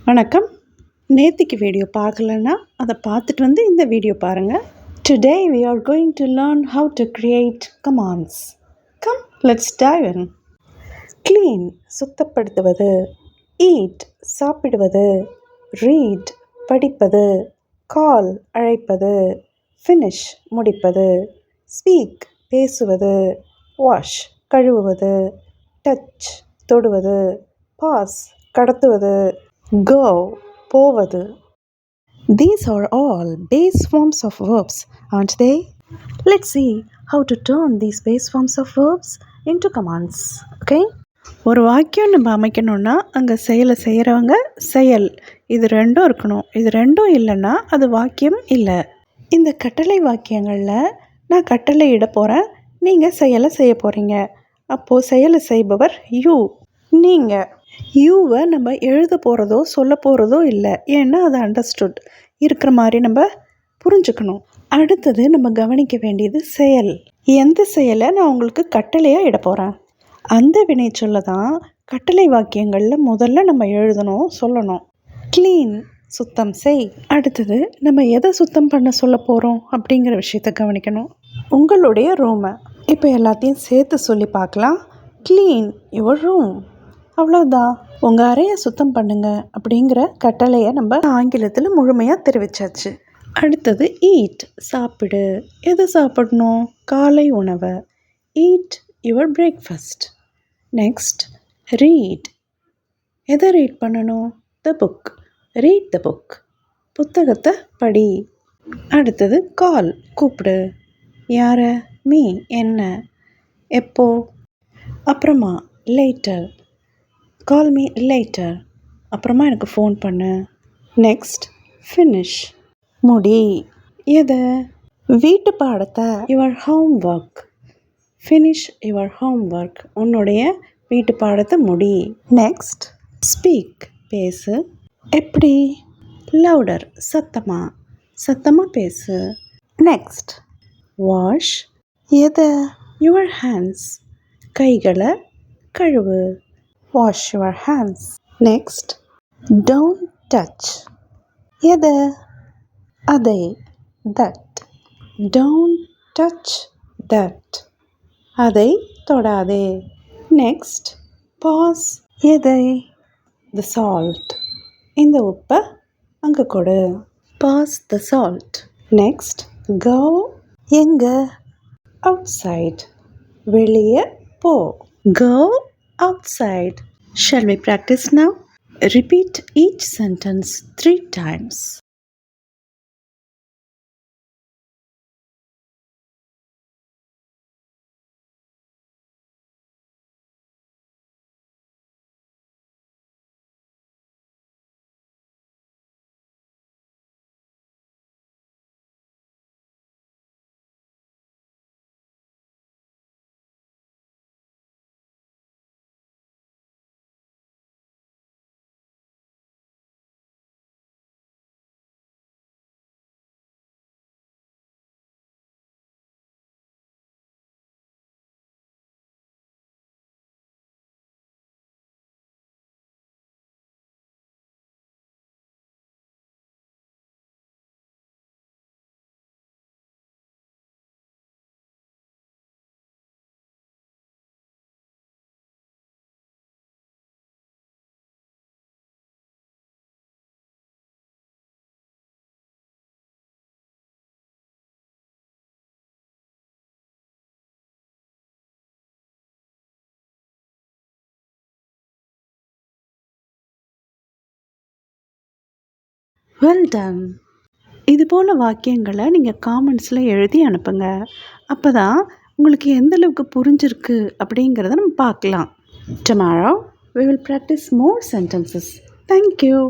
வணக்கம். நேத்திக்கு வீடியோ பார்க்கலன்னா அதை பார்த்துட்டு வந்து இந்த வீடியோ பாருங்கள். Today we are going to learn how to create commands. Come, let's dive in. Clean சுத்தப்படுத்துவது, eat சாப்பிடுவது, read படிப்பது, call அழைப்பது, finish முடிப்பது, speak பேசுவது, wash கழுவுவது, touch தொடுவது, pass கடத்துவது, go போவது. These are all base forms of verbs, aren't they? Let's see how to turn these base forms of verbs into commands. Okay? ஒரு வாக்கியம் நம்ம அமைக்கணும்னா அங்கே செயலை செய்கிறவங்க செயல் இது ரெண்டும் இருக்கணும். இது ரெண்டும் இல்லைன்னா அது வாக்கியம் இல்லை. இந்த கட்டளை வாக்கியங்களில் நான் கட்டளை இட போகிறேன், நீங்கள் செயலை செய்ய போகிறீங்க. அப்போது செயலை செய்பவர் யூ, நீங்கள். யூவை நம்ம எழுத போகிறதோ சொல்ல போகிறதோ இல்லை, ஏன்னா அது அண்டர்ஸ்டுட் இருக்கிற மாதிரி நம்ம புரிஞ்சுக்கணும். அடுத்தது நம்ம கவனிக்க வேண்டியது செயல். எந்த செயலை நான் உங்களுக்கு கட்டளையாக இட போகிறேன், அந்த வினை சொல்ல தான் கட்டளை வாக்கியங்களில் முதல்ல நம்ம எழுதணும், சொல்லணும். க்ளீன் சுத்தம் செய். அடுத்தது நம்ம எதை சுத்தம் பண்ண சொல்ல போகிறோம் அப்படிங்கிற விஷயத்த கவனிக்கணும். உங்களுடைய ரூமை இப்போ எல்லாத்தையும் சேர்த்து சொல்லி பார்க்கலாம். Clean your room. அவ்வளோதான், உங்கள் அறையை சுத்தம் பண்ணுங்க அப்படிங்கிற கட்டளையை நம்ம ஆங்கிலத்தில் முழுமையாக தெரிவித்தாச்சு. அடுத்தது ஈட் சாப்பிடு. எது சாப்பிடணும்? காலை உணவை. Eat your breakfast. Next read. எதை ரீட் பண்ணணும்? The book. Read the book. புத்தகத்தை படி. அடுத்தது கால் கூப்பிடு. யாரை? மீ என்ன. எப்போ? அப்புறமா லேட்டர். Call me later. அப்புறமா எனக்கு ஃபோன் பண்ணு. நெக்ஸ்ட் ஃபினிஷ் முடி. எதை? வீட்டு பாடத்தை. Your home work. Finish your home work. உன்னுடைய வீட்டு பாடத்தை முடி. நெக்ஸ்ட் ஸ்பீக் பேசு. எப்படி? லவுடர் சத்தமாக. சத்தமாக பேசு. Next wash. எதை? Your hands. கைகளை கழுவு. Wash your hands. Next, don't touch. எதை? அதை. That. Don't touch that. அதை தொடாதே. Next, pass. எதை? The salt. இந்த உப்பை அங்கே கொடு. Pass the salt. Next, go. எங்கே? Outside. வெளியே போ. Go outside. Shall we practice now? Repeat each sentence 3 times. Well done. இது போல் வாக்கியங்களை நீங்கள் காமெண்ட்ஸில் எழுதி அனுப்புங்க. அப்போ தான் உங்களுக்கு எந்தளவுக்கு புரிஞ்சிருக்கு அப்படிங்கிறத நம்ம பார்க்கலாம். Tomorrow we will practice more sentences. Thank you.